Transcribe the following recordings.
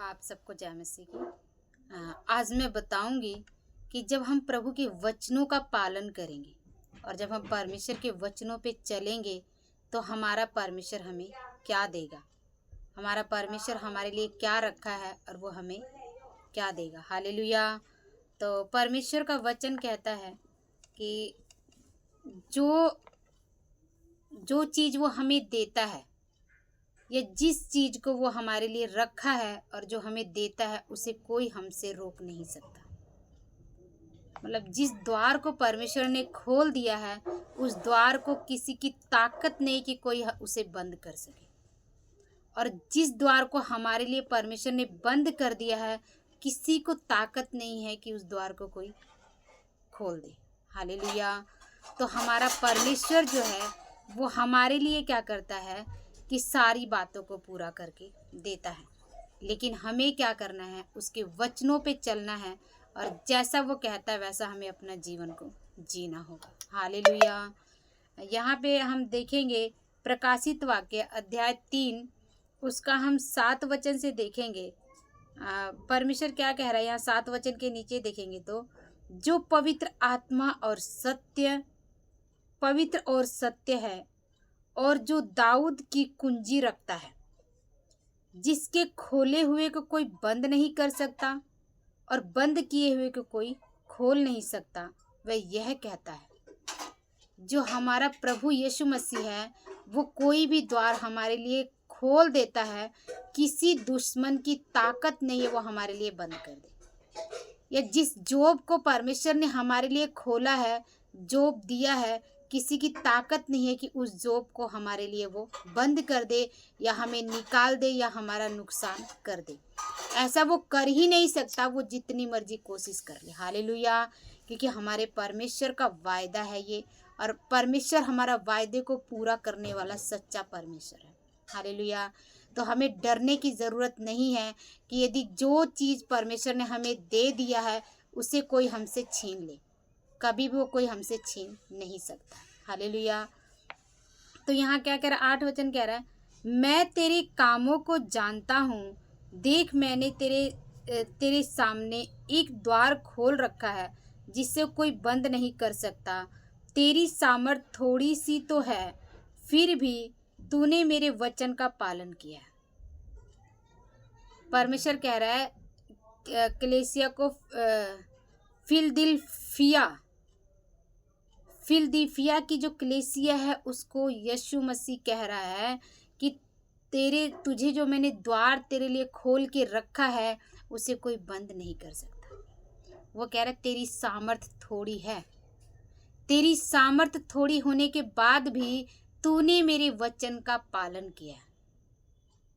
आप सबको जय मसीह की। आज मैं बताऊंगी कि जब हम प्रभु के वचनों का पालन करेंगे और जब हम परमेश्वर के वचनों पे चलेंगे तो हमारा परमेश्वर हमें क्या देगा, हमारा परमेश्वर हमारे लिए क्या रखा है और वो हमें क्या देगा। हालेलुया। तो परमेश्वर का वचन कहता है कि जो जो चीज़ वो हमें देता है या जिस चीज़ को वो हमारे लिए रखा है और जो हमें देता है उसे कोई हमसे रोक नहीं सकता। मतलब जिस द्वार को परमेश्वर ने खोल दिया है उस द्वार को किसी की ताकत नहीं कि कोई उसे बंद कर सके, और जिस द्वार को हमारे लिए परमेश्वर ने बंद कर दिया है किसी को ताकत नहीं है कि उस द्वार को कोई खोल दे। हालेलुया। तो हमारा परमेश्वर जो है वो हमारे लिए क्या करता है कि सारी बातों को पूरा करके देता है, लेकिन हमें क्या करना है, उसके वचनों पे चलना है और जैसा वो कहता है वैसा हमें अपना जीवन को जीना होगा। हालेलुया। यहाँ पे हम देखेंगे प्रकाशित वाक्य अध्याय 3 उसका हम 7 वचन से देखेंगे। परमेश्वर क्या कह रहा है यहाँ 7 वचन के नीचे देखेंगे तो जो पवित्र आत्मा और पवित्र और सत्य है और जो दाऊद की कुंजी रखता है, जिसके खोले हुए को कोई बंद नहीं कर सकता और बंद किए हुए को कोई खोल नहीं सकता, वह यह कहता है। जो हमारा प्रभु यीशु मसीह है वो कोई भी द्वार हमारे लिए खोल देता है, किसी दुश्मन की ताकत नहीं है वो हमारे लिए बंद कर दे। या जिस जॉब को परमेश्वर ने हमारे लिए खोला है, जॉब दिया है, किसी की ताकत नहीं है कि उस जॉब को हमारे लिए वो बंद कर दे या हमें निकाल दे या हमारा नुकसान कर दे। ऐसा वो कर ही नहीं सकता, वो जितनी मर्जी कोशिश कर ले। हालेलुया। क्योंकि हमारे परमेश्वर का वायदा है ये, और परमेश्वर हमारा वायदे को पूरा करने वाला सच्चा परमेश्वर है। हालेलुया। तो हमें डरने की ज़रूरत नहीं है कि यदि जो चीज़ परमेश्वर ने हमें दे दिया है उसे कोई हमसे छीन ले, कभी भी वो कोई हमसे छीन नहीं सकता। हालेलुया। तो यहाँ क्या कह रहा है, 8 वचन कह रहा है, मैं तेरे कामों को जानता हूँ, देख मैंने तेरे सामने एक द्वार खोल रखा है जिससे कोई बंद नहीं कर सकता। तेरी सामर्थ थोड़ी सी तो है, फिर भी तूने मेरे वचन का पालन किया। परमेश्वर कह रहा है कलीसिया को, फिलदिल्फिया की जो कलीसिया है उसको यीशु मसीह कह रहा है कि तुझे जो मैंने द्वार तेरे लिए खोल के रखा है उसे कोई बंद नहीं कर सकता। वो कह रहा है तेरी सामर्थ थोड़ी है, तेरी सामर्थ थोड़ी होने के बाद भी तूने मेरे वचन का पालन किया।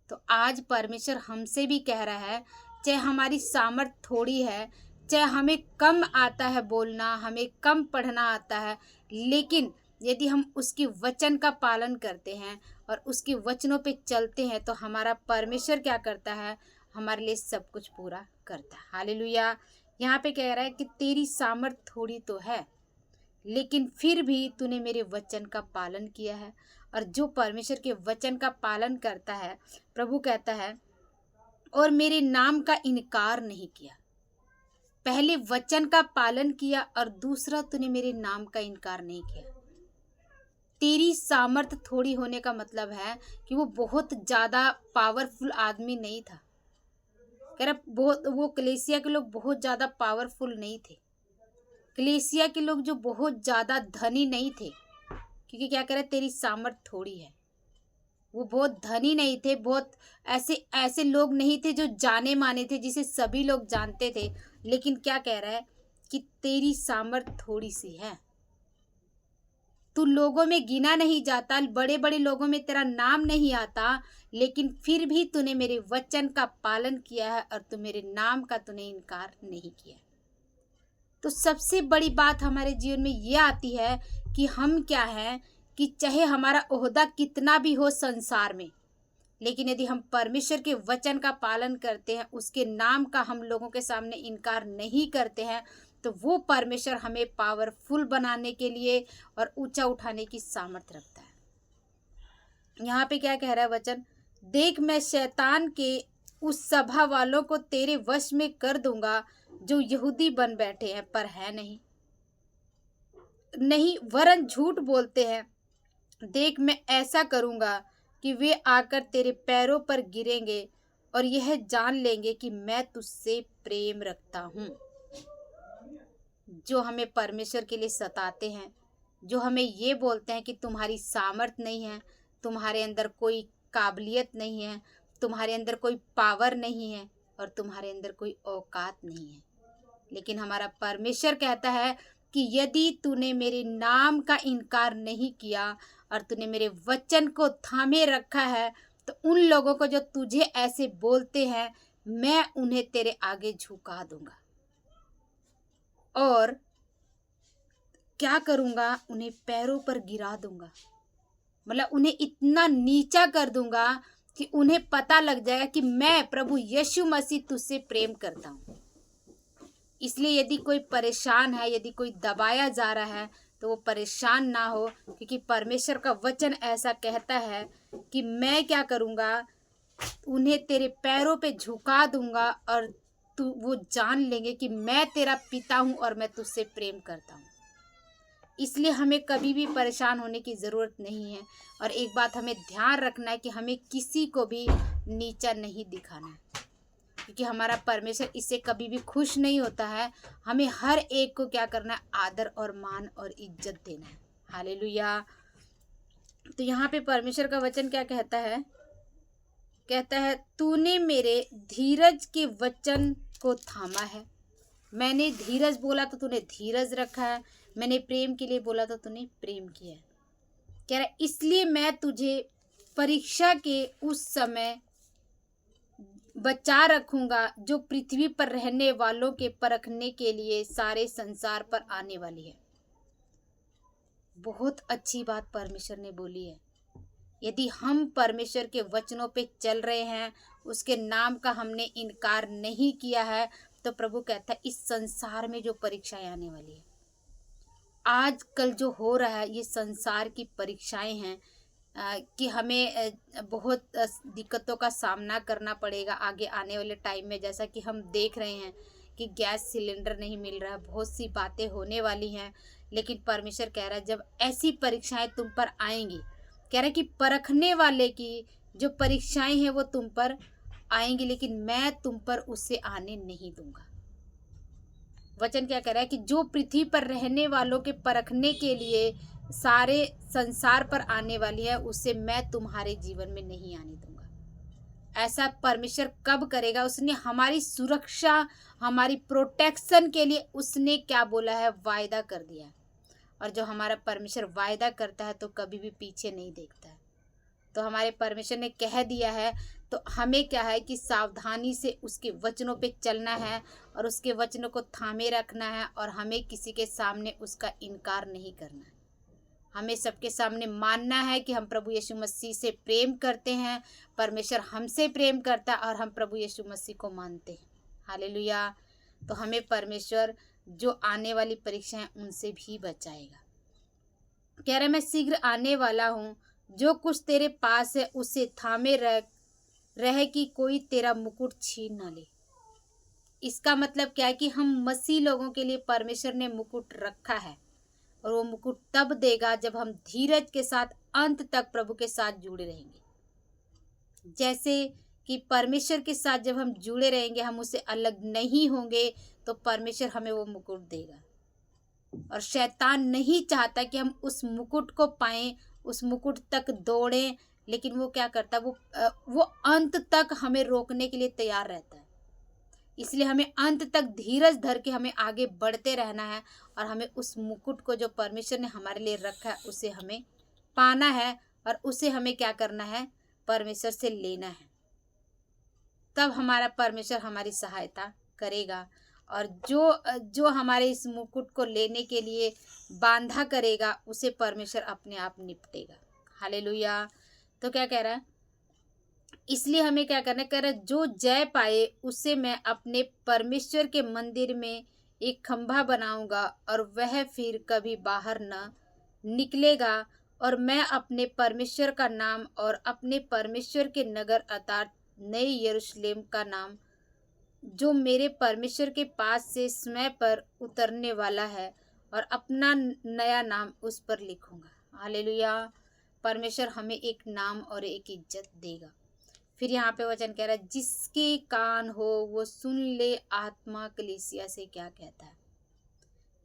तो आज परमेश्वर हमसे भी कह रहा है, चाहे हमारी सामर्थ थोड़ी है, चाहे हमें कम आता है बोलना, हमें कम पढ़ना आता है, लेकिन यदि हम उसके वचन का पालन करते हैं और उसके वचनों पे चलते हैं तो हमारा परमेश्वर क्या करता है, हमारे लिए सब कुछ पूरा करता है। हालेलुया। यहाँ पे कह रहा है कि तेरी सामर्थ थोड़ी तो है, लेकिन फिर भी तूने मेरे वचन का पालन किया है। और जो परमेश्वर के वचन का पालन करता है, प्रभु कहता है, और मेरे नाम का इनकार नहीं किया। पहले वचन का पालन किया और दूसरा तूने मेरे नाम का इनकार नहीं किया। तेरी सामर्थ थोड़ी होने का मतलब है कि वो बहुत ज़्यादा पावरफुल आदमी नहीं था। कह रहा वो कलीसिया के लोग बहुत ज़्यादा पावरफुल नहीं थे, कलीसिया के लोग जो बहुत ज़्यादा धनी नहीं थे, क्योंकि क्या कह रहे तेरी सामर्थ थोड़ी है। वो बहुत धनी नहीं थे, बहुत ऐसे लोग नहीं थे जो जाने माने थे जिसे सभी लोग जानते थे, लेकिन क्या कह रहा है कि तेरी सामर्थ थोड़ी सी है, तू लोगों में गिना नहीं जाता, बड़े बड़े लोगों में तेरा नाम नहीं आता, लेकिन फिर भी तूने मेरे वचन का पालन किया है और तू मेरे नाम का तूने इनकार नहीं किया। तो सबसे बड़ी बात हमारे जीवन में ये आती है कि हम क्या हैं, कि चाहे हमारा ओहदा कितना भी हो संसार में, लेकिन यदि हम परमेश्वर के वचन का पालन करते हैं, उसके नाम का हम लोगों के सामने इनकार नहीं करते हैं, तो वो परमेश्वर हमें पावरफुल बनाने के लिए और ऊंचा उठाने की सामर्थ्य रखता है। यहाँ पे क्या कह रहा है वचन, देख मैं शैतान के उस सभा वालों को तेरे वश में कर दूंगा जो यहूदी बन बैठे हैं पर है नहीं, नहीं वरन झूठ बोलते हैं। देख मैं ऐसा करूंगा कि वे आकर तेरे पैरों पर गिरेंगे और यह जान लेंगे कि मैं तुझसे प्रेम रखता हूँ। जो हमें परमेश्वर के लिए सताते हैं, जो हमें ये बोलते हैं कि तुम्हारी सामर्थ नहीं है, तुम्हारे अंदर कोई काबिलियत नहीं है, तुम्हारे अंदर कोई पावर नहीं है और तुम्हारे अंदर कोई औकात नहीं है, लेकिन हमारा परमेश्वर कहता है कि यदि तूने मेरे नाम का इनकार नहीं किया और तूने मेरे वचन को थामे रखा है, तो उन लोगों को जो तुझे ऐसे बोलते हैं मैं उन्हें तेरे आगे झुका दूंगा और क्या करूंगा, उन्हें पैरों पर गिरा दूंगा। मतलब उन्हें इतना नीचा कर दूंगा कि उन्हें पता लग जाएगा कि मैं प्रभु यीशु मसीह तुझसे प्रेम करता हूँ। इसलिए यदि कोई परेशान है, यदि कोई दबाया जा रहा है, तो वो परेशान ना हो, क्योंकि परमेश्वर का वचन ऐसा कहता है कि मैं क्या करूँगा, उन्हें तेरे पैरों पे झुका दूंगा और तू वो जान लेंगे कि मैं तेरा पिता हूँ और मैं तुझसे प्रेम करता हूँ। इसलिए हमें कभी भी परेशान होने की ज़रूरत नहीं है। और एक बात हमें ध्यान रखना है कि हमें किसी को भी नीचा नहीं दिखाना है, क्योंकि हमारा परमेश्वर इससे कभी भी खुश नहीं होता है। हमें हर एक को क्या करना है, आदर और मान और इज्जत देना है। हालेलुया। तो यहाँ पे परमेश्वर का वचन क्या कहता है, कहता है तूने मेरे धीरज के वचन को थामा है। मैंने धीरज बोला तो तूने धीरज रखा है, मैंने प्रेम के लिए बोला तो तूने प्रेम किया है। कह रहा है इसलिए मैं तुझे परीक्षा के उस समय बचा रखूंगा जो पृथ्वी पर रहने वालों के परखने के लिए सारे संसार पर आने वाली है। बहुत अच्छी बात परमेश्वर ने बोली है। यदि हम परमेश्वर के वचनों पे चल रहे हैं, उसके नाम का हमने इनकार नहीं किया है, तो प्रभु कहता है इस संसार में जो परीक्षाएं आने वाली है, आजकल जो हो रहा है ये संसार की परीक्षाएं हैं कि हमें बहुत दिक्कतों का सामना करना पड़ेगा आगे आने वाले टाइम में। जैसा कि हम देख रहे हैं कि गैस सिलेंडर नहीं मिल रहा है, बहुत सी बातें होने वाली हैं। लेकिन परमेश्वर कह रहा है जब ऐसी परीक्षाएं तुम पर आएंगी, कह रहा है कि परखने वाले की जो परीक्षाएं हैं वो तुम पर आएंगी, लेकिन मैं तुम पर उससे आने नहीं दूंगा। वचन क्या कह रहा है कि जो पृथ्वी पर रहने वालों के परखने के लिए सारे संसार पर आने वाली है, उससे मैं तुम्हारे जीवन में नहीं आने दूंगा। ऐसा परमेश्वर कब करेगा? उसने हमारी सुरक्षा, हमारी प्रोटेक्शन के लिए उसने क्या बोला है, वायदा कर दिया है। और जो हमारा परमेश्वर वायदा करता है तो कभी भी पीछे नहीं देखता है। तो हमारे परमेश्वर ने कह दिया है, तो हमें क्या है कि सावधानी से उसके वचनों पे चलना है और उसके वचनों को थामे रखना है। और हमें किसी के सामने उसका इनकार नहीं करना है। हमें सबके सामने मानना है कि हम प्रभु यीशु मसीह से प्रेम करते हैं, परमेश्वर हमसे प्रेम करता है और हम प्रभु यीशु मसीह को मानते हैं। हालेलुया। तो हमें परमेश्वर जो आने वाली परीक्षा है उनसे भी बचाएगा। कह रहा मैं शीघ्र आने वाला हूँ, जो कुछ तेरे पास है उसे थामे रहे कि कोई तेरा मुकुट छीन ना ले। इसका मतलब क्या है कि हम मसीह लोगों के लिए परमेश्वर ने मुकुट रखा है, और वो मुकुट तब देगा जब हम धीरज के साथ अंत तक प्रभु के साथ जुड़े रहेंगे। जैसे कि परमेश्वर के साथ जब हम जुड़े रहेंगे, हम उससे अलग नहीं होंगे, तो परमेश्वर हमें वो मुकुट देगा। और शैतान नहीं चाहता कि हम उस मुकुट को पाएं, उस मुकुट तक दौड़ें, लेकिन वो क्या करता है, वो अंत तक हमें रोकने के लिए तैयार रहता है। इसलिए हमें अंत तक धीरज धर के हमें आगे बढ़ते रहना है और हमें उस मुकुट को जो परमेश्वर ने हमारे लिए रखा है उसे हमें पाना है, और उसे हमें क्या करना है, परमेश्वर से लेना है। तब हमारा परमेश्वर हमारी सहायता करेगा। और जो हमारे इस मुकुट को लेने के लिए बांधा करेगा, उसे परमेश्वर अपने आप निपटेगा। हालेलुया। तो क्या कह रहा है, इसलिए हमें क्या करना है, कह रहा है जो जय पाए उसे मैं अपने परमेश्वर के मंदिर में एक खंभा बनाऊंगा और वह फिर कभी बाहर न निकलेगा। और मैं अपने परमेश्वर का नाम और अपने परमेश्वर के नगर अर्थात नई यरूशलेम का नाम जो मेरे परमेश्वर के पास से समय पर उतरने वाला है और अपना नया नाम उस पर लिखूंगा। हालेलुया। परमेश्वर हमें एक नाम और एक इज्जत देगा। फिर यहाँ पे वचन कह रहा है, जिसके कान हो वो सुन ले आत्मा कलीसिया से क्या कहता है।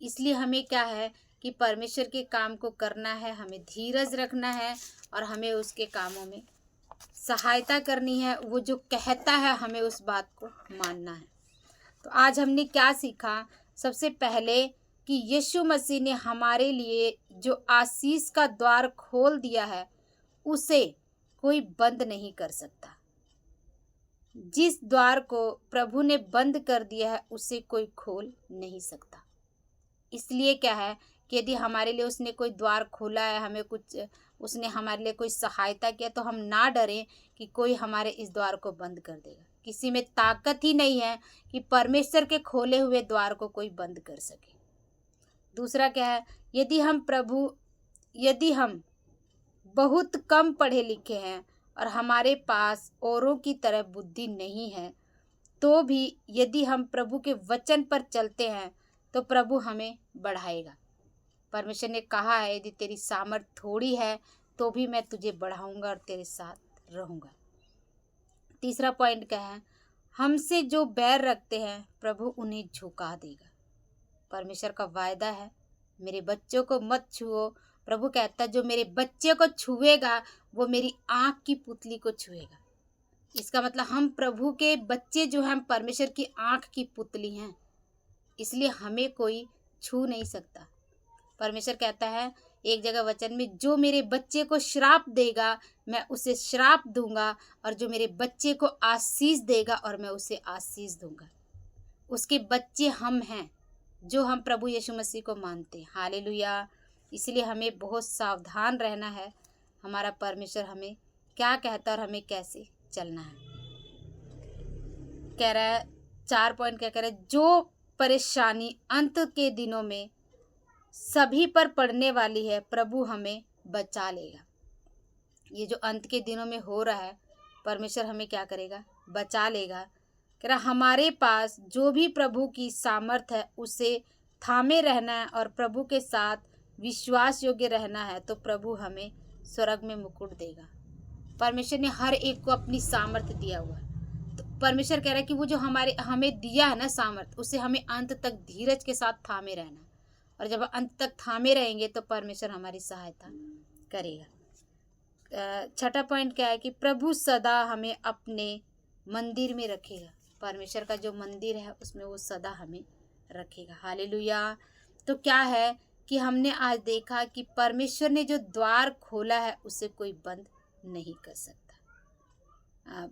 इसलिए हमें क्या है कि परमेश्वर के काम को करना है, हमें धीरज रखना है और हमें उसके कामों में सहायता करनी है। वो जो कहता है हमें उस बात को मानना है। तो आज हमने क्या सीखा? सबसे पहले कि यीशु मसीह ने हमारे लिए जो आशीष का द्वार खोल दिया है उसे कोई बंद नहीं कर सकता। जिस द्वार को प्रभु ने बंद कर दिया है उसे कोई खोल नहीं सकता। इसलिए क्या है कि यदि हमारे लिए उसने कोई द्वार खोला है, हमें कुछ उसने हमारे लिए कोई सहायता किया, तो हम ना डरें कि कोई हमारे इस द्वार को बंद कर देगा। किसी में ताकत ही नहीं है कि परमेश्वर के खोले हुए द्वार को कोई बंद कर सके। दूसरा क्या है, यदि हम बहुत कम पढ़े लिखे हैं और हमारे पास औरों की तरह बुद्धि नहीं है, तो भी यदि हम प्रभु के वचन पर चलते हैं तो प्रभु हमें बढ़ाएगा। परमेश्वर ने कहा है, यदि तेरी सामर्थ थोड़ी है तो भी मैं तुझे बढ़ाऊंगा और तेरे साथ रहूंगा। तीसरा पॉइंट क्या है, हमसे जो बैर रखते हैं प्रभु उन्हें झुका देगा। परमेश्वर का वायदा है, मेरे बच्चों को मत छुओ। प्रभु कहता है, जो मेरे बच्चे को छुएगा वो मेरी आँख की पुतली को छुएगा। इसका मतलब हम प्रभु के बच्चे जो हैं, हम परमेश्वर की आँख की पुतली हैं, इसलिए हमें कोई छू नहीं सकता। परमेश्वर कहता है एक जगह वचन में, जो मेरे बच्चे को श्राप देगा मैं उसे श्राप दूंगा, और जो मेरे बच्चे को आशीष देगा और मैं उसे आशीष दूंगा। उसके बच्चे हम हैं जो हम प्रभु यीशु मसीह को मानते हैं। हालेलुया। इसलिए हमें बहुत सावधान रहना है, हमारा परमेश्वर हमें क्या कहता है और हमें कैसे चलना है। कह रहा है 4 पॉइंट क्या कह रहा है, जो परेशानी अंत के दिनों में सभी पर पड़ने वाली है प्रभु हमें बचा लेगा। ये जो अंत के दिनों में हो रहा है परमेश्वर हमें क्या करेगा, बचा लेगा। कह रहा हमारे पास जो भी प्रभु की सामर्थ है उसे थामे रहना है और प्रभु के साथ विश्वास योग्य रहना है, तो प्रभु हमें स्वर्ग में मुकुट देगा। परमेश्वर ने हर एक को अपनी सामर्थ दिया हुआ है। तो परमेश्वर कह रहा है कि वो जो हमें दिया है ना सामर्थ, उसे हमें अंत तक धीरज के साथ थामे रहना है। और जब अंत तक थामे रहेंगे तो परमेश्वर हमारी सहायता करेगा। छठा पॉइंट क्या है कि प्रभु सदा हमें अपने मंदिर में रखेगा। परमेश्वर का जो मंदिर है उसमें वो सदा हमें रखेगा। हालेलुया। तो क्या है कि हमने आज देखा कि परमेश्वर ने जो द्वार खोला है उसे कोई बंद नहीं कर सकता।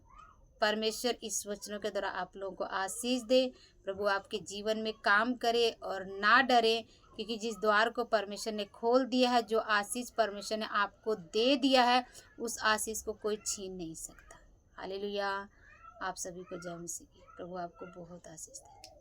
परमेश्वर इस वचनों के द्वारा आप लोगों को आशीष दे। प्रभु आपके जीवन में काम करे और ना डरे, क्योंकि जिस द्वार को परमेश्वर ने खोल दिया है, जो आशीष परमेश्वर ने आपको दे दिया है, उस आशीष को कोई छीन नहीं सकता। हालेलुया। आप सभी को जय मसीह की। प्रभु आपको बहुत आशीष दे।